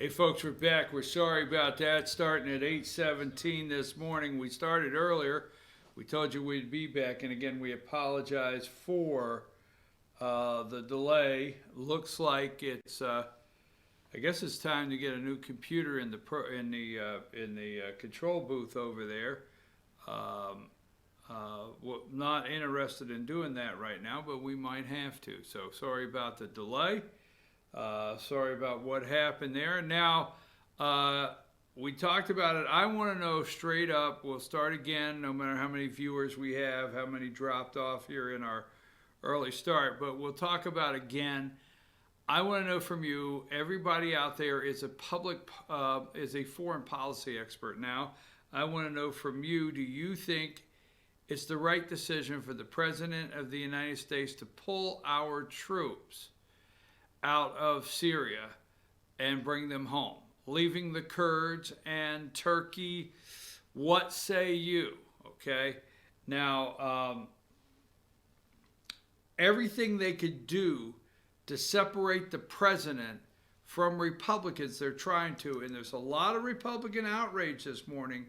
Hey folks, we're back. We're sorry about that. Starting at 8:17 this morning. We started earlier. We told you we'd be back, and again, we apologize for the delay. Looks like it's. I guess it's time to get a new computer in the control booth over there. Well, not interested in doing that right now, but we might have to. So sorry about the delay. Sorry about what happened there. Now, we talked about it. I want to know straight up. We'll start again, no matter how many viewers we have, how many dropped off here in our early start. But we'll talk about again. I want to know from you. Everybody out there is is a foreign policy expert now. I want to know from you. Do you think it's the right decision for the President of the United States to pull our troops out of Syria and bring them home, leaving the Kurds and Turkey? What say you? Okay. Now, everything they could do to separate the president from Republicans, they're trying to, and there's a lot of Republican outrage this morning.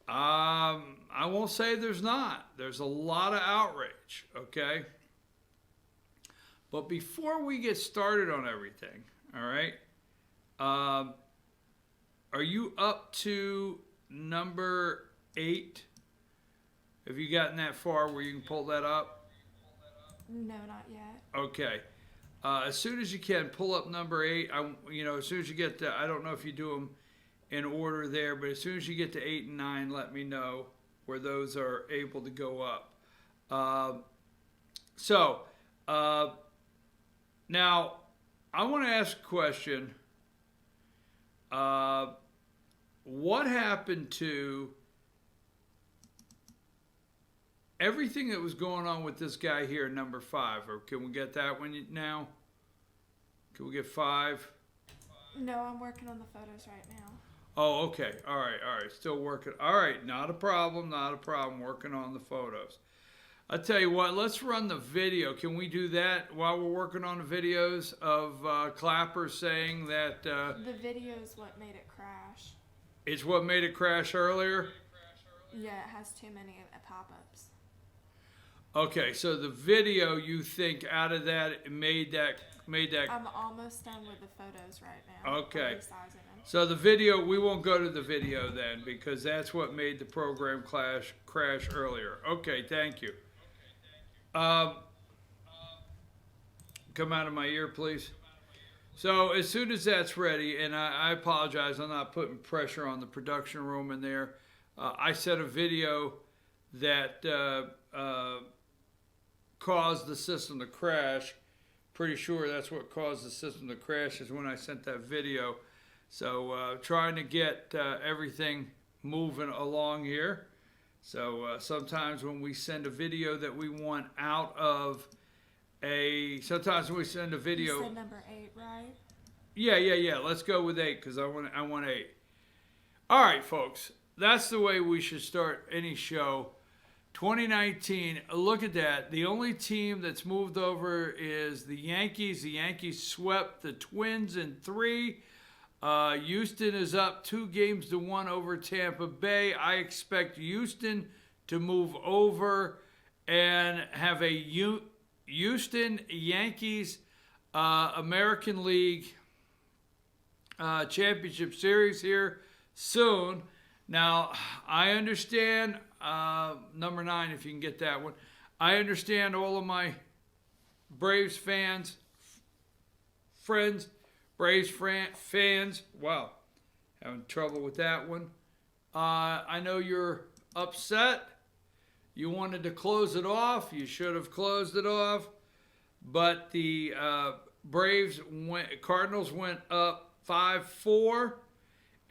I won't say there's not. There's a lot of outrage, okay? But before we get started on everything, all right, are you up to number 8? Have you gotten that far where you can pull that up? No, not yet. Okay. As soon as you can, pull up number 8. As soon as you get to, I don't know if you do them in order there, but as soon as you get to 8 and 9, let me know where those are able to go up. Now, I want to ask a question. What happened to everything that was going on with this guy here, number 5? Or can we get that one now? Can we get 5? No, I'm working on the photos right now. Oh, okay. All right. Still working. All right. Not a problem. Working on the photos. I'll tell you what, let's run the video. Can we do that while we're working on the videos of Clapper saying that... the video is what made it crash. It's what made it crash earlier? Yeah, it has too many pop-ups. Okay, so the video, you think out of that made that... I'm almost done with the photos right now. Okay. Resizing them. So the video, we won't go to the video then, because that's what made the program crash earlier. Okay, thank you. Come out of my ear, please. So as soon as that's ready, and I apologize, I'm not putting pressure on the production room in there. I set a video that caused the system to crash. Pretty sure that's what caused the system to crash is when I sent that video. So trying to get everything moving along here. So sometimes when we send a video that we want out of sometimes when we send a video. You said number 8, right? Yeah. Let's go with 8 because I want 8. All right, folks. That's the way we should start any show. 2019, look at that. The only team that's moved over is the Yankees. The Yankees swept the Twins in 3. Houston is up 2-1 over Tampa Bay. I expect Houston to move over and have a Houston Yankees American League Championship Series here soon. Now, I understand, number 9, if you can get that one. I understand all of my Braves fans, friends, Braves fans, wow, having trouble with that one. I know you're upset. You wanted to close it off. You should have closed it off. But the Cardinals went up 5-4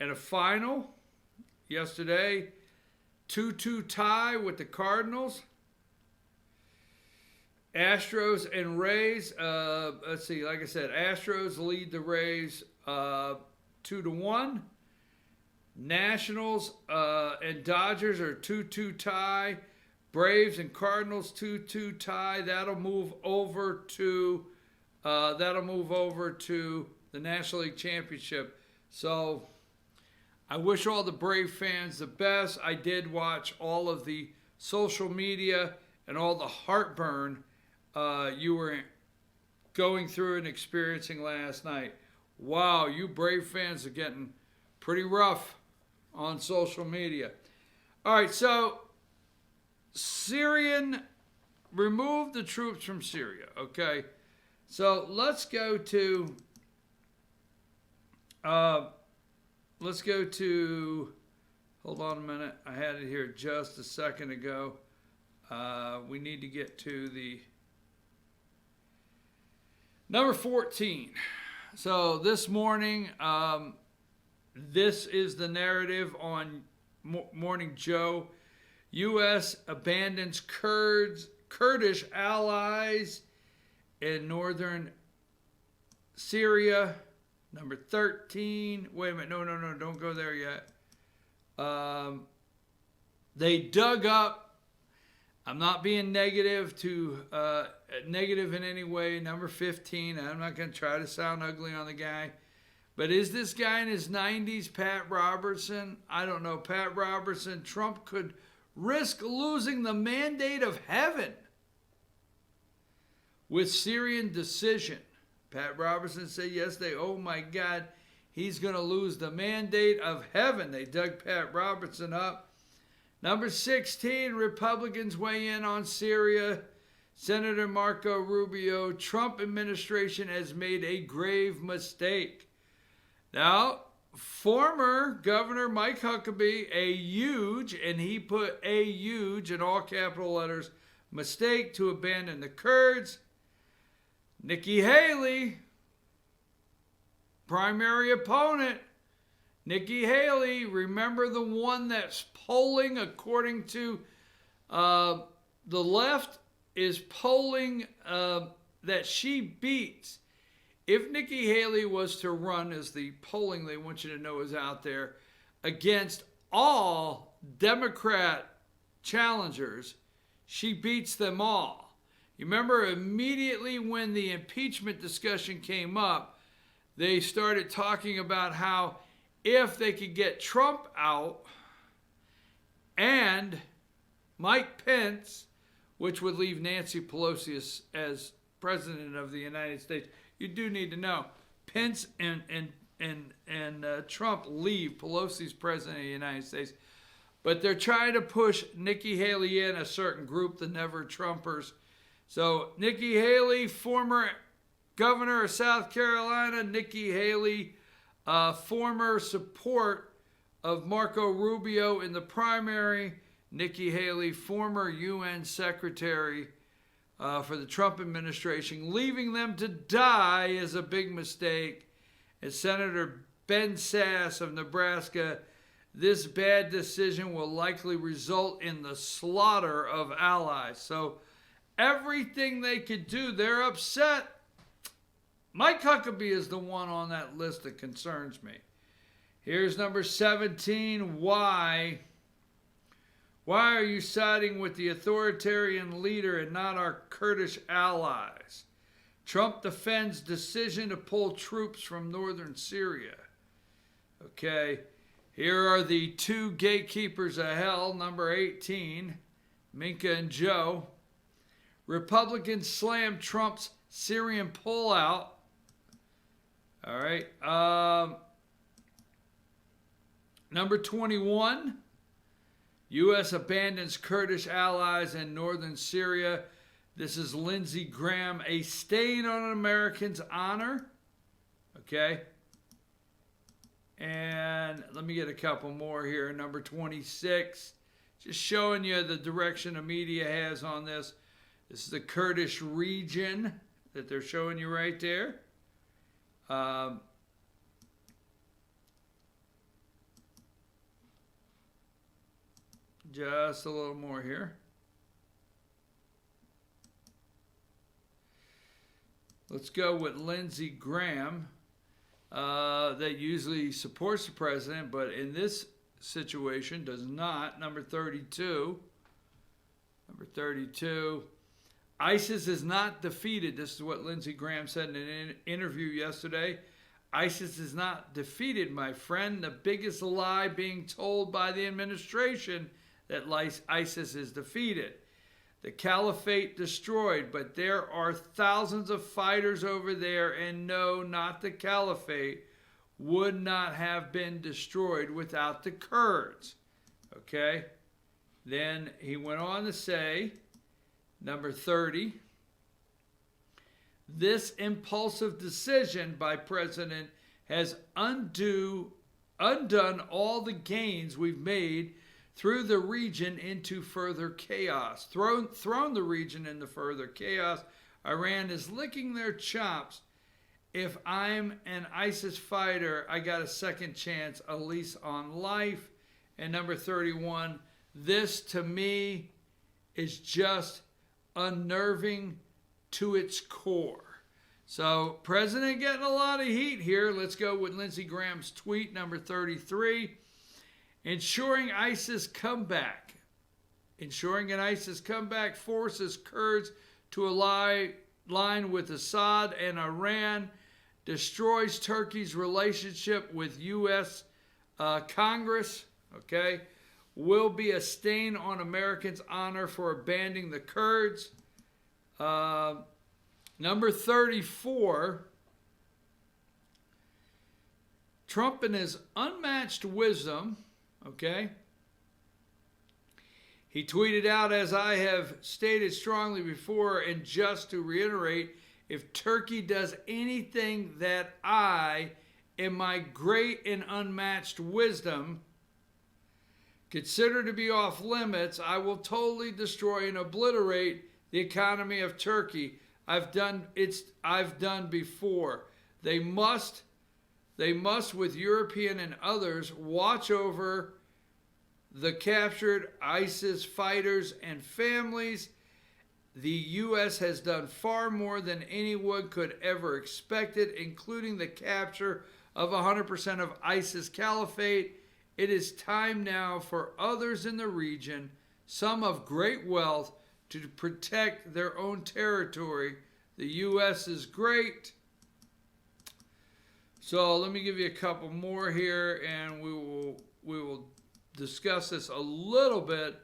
in a final yesterday. 2-2 tie with the Cardinals. Astros and Rays, let's see, like I said, Astros lead the Rays 2-1. Nationals and Dodgers are 2-2 tie. Braves and Cardinals 2-2 tie. That'll move over to the National League Championship So I wish all the Brave fans the best. I did watch all of the social media and all the heartburn you were going through and experiencing last night. Wow, you Brave fans are getting pretty rough on social media. All right, so remove the troops from Syria, okay? So let's go to hold on a minute. I had it here just a second ago. We need to get to the number 14. So this morning, this is the narrative on Morning Joe. U.S. abandons Kurdish allies in northern Syria. Number 13. Wait a minute. No. Don't go there yet. They dug up. I'm not being negative in any way. Number 15. I'm not going to try to sound ugly on the guy. But is this guy in his 90s, Pat Robertson? I don't know. Pat Robertson. Trump could risk losing the mandate of heaven with Syrian decision. Pat Robertson said yesterday, oh my God, he's going to lose the mandate of heaven. They dug Pat Robertson up. Number 16, Republicans weigh in on Syria. Senator Marco Rubio, Trump administration has made a grave mistake. Now, former Governor Mike Huckabee, and he put a huge in all capital letters, mistake to abandon the Kurds. Nikki Haley, primary opponent. Nikki Haley, remember the one that's polling according to the left, is polling that she beats. If Nikki Haley was to run, as the polling they want you to know is out there, against all Democrat challengers, she beats them all. You remember immediately when the impeachment discussion came up, they started talking about how if they could get Trump out and Mike Pence, which would leave Nancy Pelosi as president of the United States. You do need to know, Pence and Trump leave. Pelosi's president of the United States. But they're trying to push Nikki Haley in, a certain group, the Never Trumpers. So Nikki Haley, former governor of South Carolina. Nikki Haley, former support of Marco Rubio in the primary. Nikki Haley, former UN secretary for the Trump administration. Leaving them to die is a big mistake. And Senator Ben Sasse of Nebraska, this bad decision will likely result in the slaughter of allies. So everything they could do, they're upset. Mike Huckabee is the one on that list that concerns me. Here's number 17. Why are you siding with the authoritarian leader and not our Kurdish allies? Trump defends decision to pull troops from northern Syria. Okay, here are the two gatekeepers of hell. Number 18, Minka and Joe. Republicans slam Trump's Syrian pullout. All right. Number 21. U.S. abandons Kurdish allies in northern Syria. This is Lindsey Graham, a stain on an American's honor. Okay. And let me get a couple more here. Number 26, just showing you the direction the media has on this. This is the Kurdish region that they're showing you right there. Just a little more here. Let's go with Lindsey Graham, that usually supports the president, but in this situation does not. Number 32. Number 32. ISIS is not defeated. This is what Lindsey Graham said in an interview yesterday. ISIS is not defeated, my friend. The biggest lie being told by the administration that ISIS is defeated. The caliphate destroyed, but there are thousands of fighters over there, and no, not the caliphate, would not have been destroyed without the Kurds. Okay? Then he went on to say, number 30, this impulsive decision by President has undone all the gains we've made through the region into further chaos. Thrown the region into further chaos. Iran is licking their chops. If I'm an ISIS fighter, I got a second chance, at least on life. And number 31, this to me is just unnerving to its core. So, President getting a lot of heat here. Let's go with Lindsey Graham's tweet, number 33. Ensuring ISIS comeback. Ensuring an ISIS comeback forces Kurds to align with Assad and Iran, destroys Turkey's relationship with U.S. Congress, okay, will be a stain on Americans' honor for abandoning the Kurds. Number 34, Trump in his unmatched wisdom, okay, he tweeted out, as I have stated strongly before, and just to reiterate, if Turkey does anything that I, in my great and unmatched wisdom, consider to be off limits, I will totally destroy and obliterate the economy of Turkey. I've done before. They must, with European and others, watch over the captured ISIS fighters and families. The U.S. has done far more than anyone could ever expect it, including the capture of 100% of ISIS caliphate. It is time now for others in the region, some of great wealth, to protect their own territory. The U.S. is great. So let me give you a couple more here, and we will discuss this a little bit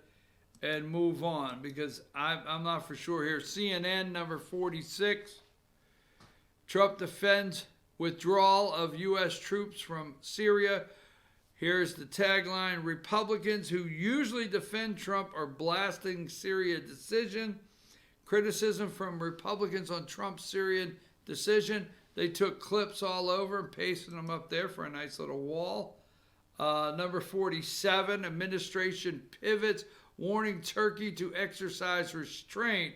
and move on, because I'm not for sure here. CNN, number 46. Trump defends withdrawal of U.S. troops from Syria. Here's the tagline: Republicans who usually defend Trump are blasting Syria decision. Criticism from Republicans on Trump's Syrian decision. They took clips all over and pasted them up there for a nice little wall. Number 47, administration pivots, warning Turkey to exercise restraint.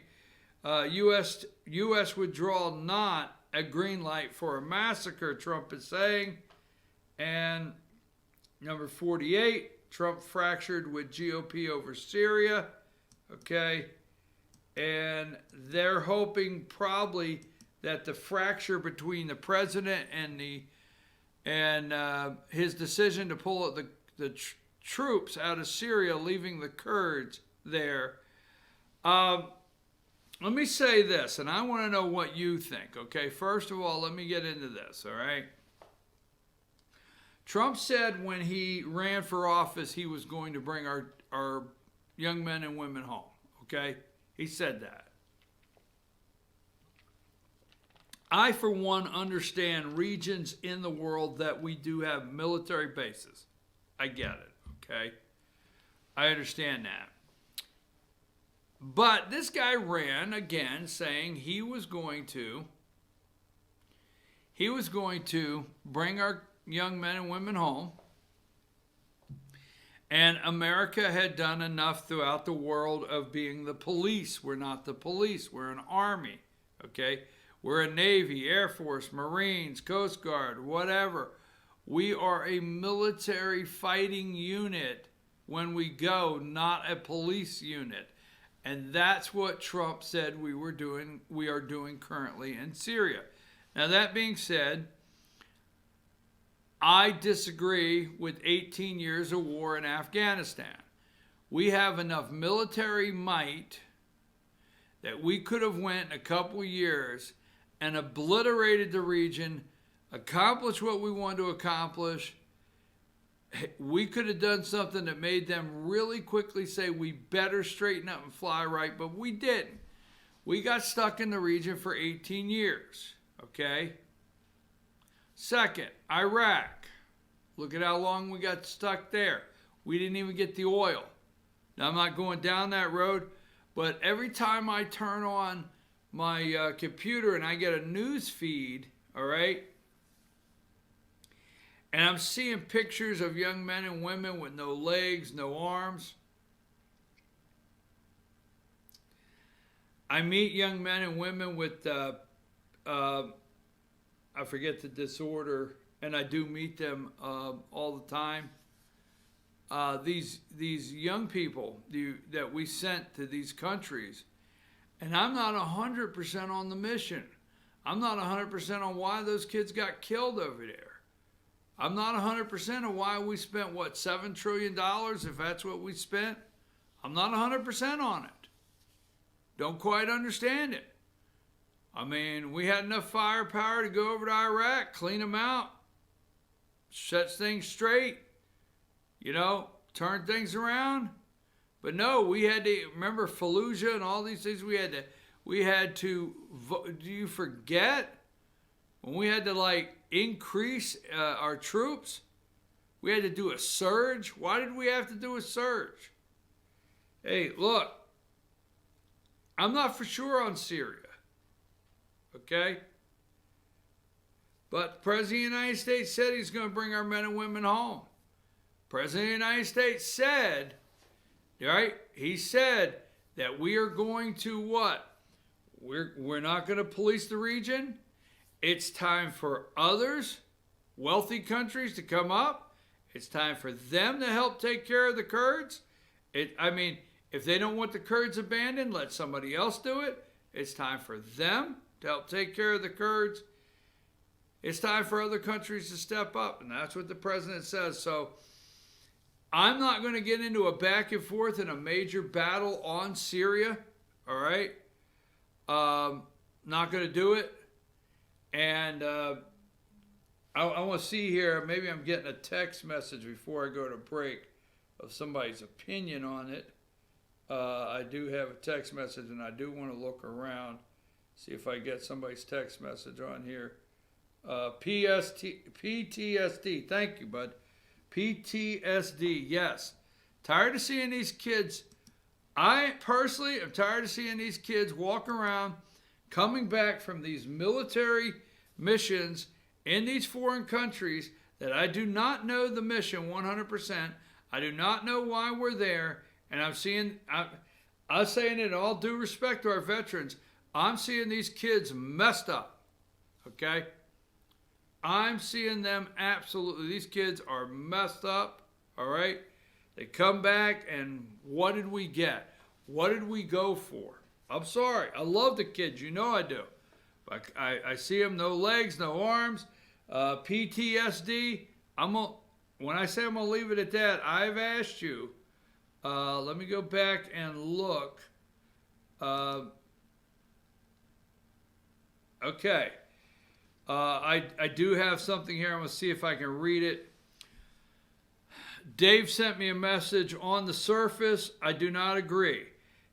U.S. withdrawal not a green light for a massacre, Trump is saying. And number 48, Trump fractured with GOP over Syria. Okay. And they're hoping probably that the fracture between the president and his decision to pull the troops out of Syria, leaving the Kurds there. Let me say this, and I want to know what you think. Okay, first of all, let me get into this. All right. Trump said when he ran for office, he was going to bring our young men and women home. Okay. He said that. I, for one, understand regions in the world that we do have military bases. I get it, okay? I understand that. But this guy ran again saying he was going to bring our young men and women home. And America had done enough throughout the world of being the police. We're not the police. We're an army, okay? We're a Navy, Air Force, Marines, Coast Guard, whatever. We are a military fighting unit when we go, not a police unit. And that's what Trump said we are doing currently in Syria. Now, that being said, I disagree with 18 years of war in Afghanistan. We have enough military might that we could have went a couple years and obliterated the region accomplish what we wanted to accomplish. We could have done something that made them really quickly say we better straighten up and fly right, but we didn't. We got stuck in the region for 18 years, okay? Second, Iraq. Look at how long we got stuck there. We didn't even get the oil. Now, I'm not going down that road, but every time I turn on my computer and I get a news feed, all right, and I'm seeing pictures of young men and women with no legs, no arms. I meet young men and women with, I forget the disorder, and I do meet them all the time. These young people that we sent to these countries, and I'm not 100% on the mission. I'm not 100% on why those kids got killed over there. I'm not 100% on why we spent, what, $7 trillion, if that's what we spent. I'm not 100% on it. Don't quite understand it. I mean, we had enough firepower to go over to Iraq, clean them out, set things straight, you know, turn things around. But no, we had to, remember Fallujah and all these things, we had to, do you forget? When we had to like increase our troops, we had to do a surge. Why did we have to do a surge? Hey, look, I'm not for sure on Syria, okay? But the President of the United States said he's going to bring our men and women home. President of the United States said, right? He said that we are going to what? We're not going to police the region. It's time for others, wealthy countries, to come up. It's time for them to help take care of the Kurds. If they don't want the Kurds abandoned, let somebody else do it. It's time for them to help take care of the Kurds. It's time for other countries to step up, and that's what the president says. So I'm not going to get into a back and forth in a major battle on Syria, all right? Not going to do it. And I want to see here, maybe I'm getting a text message before I go to break of somebody's opinion on it. I do have a text message, and I do want to look around, see if I get somebody's text message on here. PTSD, thank you, bud. PTSD, yes. Tired of seeing these kids. I personally am tired of seeing these kids walk around coming back from these military missions in these foreign countries that I do not know the mission 100%. I do not know why we're there. And I'm saying it in all due respect to our veterans, I'm seeing these kids messed up. Okay? I'm seeing them absolutely. These kids are messed up. All right? They come back, and what did we get? What did we go for? I'm sorry. I love the kids. You know I do. But I see them, no legs, no arms. PTSD. When I say I'm going to leave it at that, I've asked you. Let me go back and look. Okay. I do have something here. I'm going to see if I can read it. Dave sent me a message. On the surface, I do not agree.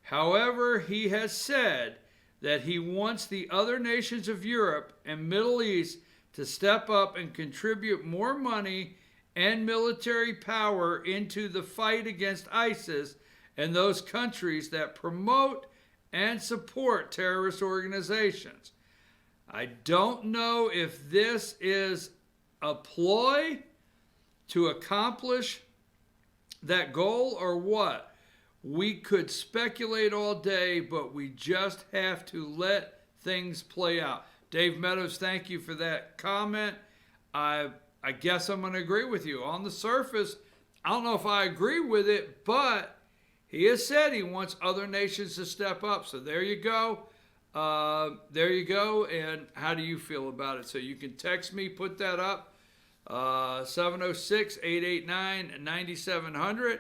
However, he has said that he wants the other nations of Europe and Middle East to step up and contribute more money and military power into the fight against ISIS and those countries that promote and support terrorist organizations. I don't know if this is a ploy to accomplish that goal or what. We could speculate all day, but we just have to let things play out. Dave Meadows, thank you for that comment. I guess I'm going to agree with you. On the surface, I don't know if I agree with it, but he has said he wants other nations to step up. So there you go. There you go. And how do you feel about it? So you can text me, put that up, 706-889-9700.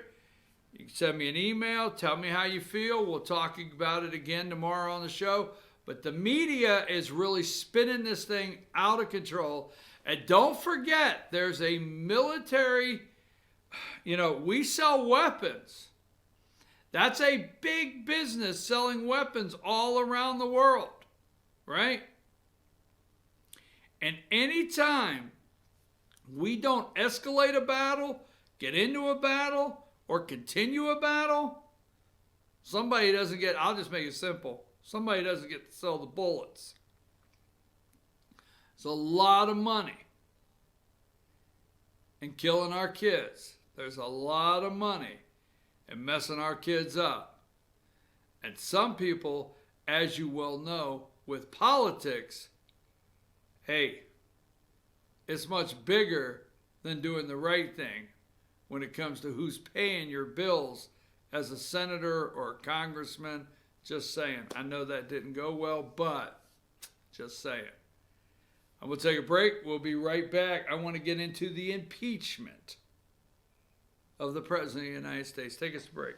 You can send me an email, tell me how you feel. We'll talk about it again tomorrow on the show. But the media is really spinning this thing out of control. And don't forget, there's a military, we sell weapons. That's a big business, selling weapons all around the world, right? And anytime we don't escalate a battle, get into a battle, or continue a battle, somebody doesn't get, I'll just make it simple, somebody doesn't get to sell the bullets. It's a lot of money in killing our kids. There's a lot of money in messing our kids up. And some people, as you well know, with politics, hey, it's much bigger than doing the right thing when it comes to who's paying your bills as a senator or a congressman. Just saying. I know that didn't go well, but just saying. I'm going to take a break. We'll be right back. I want to get into the impeachment of the President of the United States. Take us a break.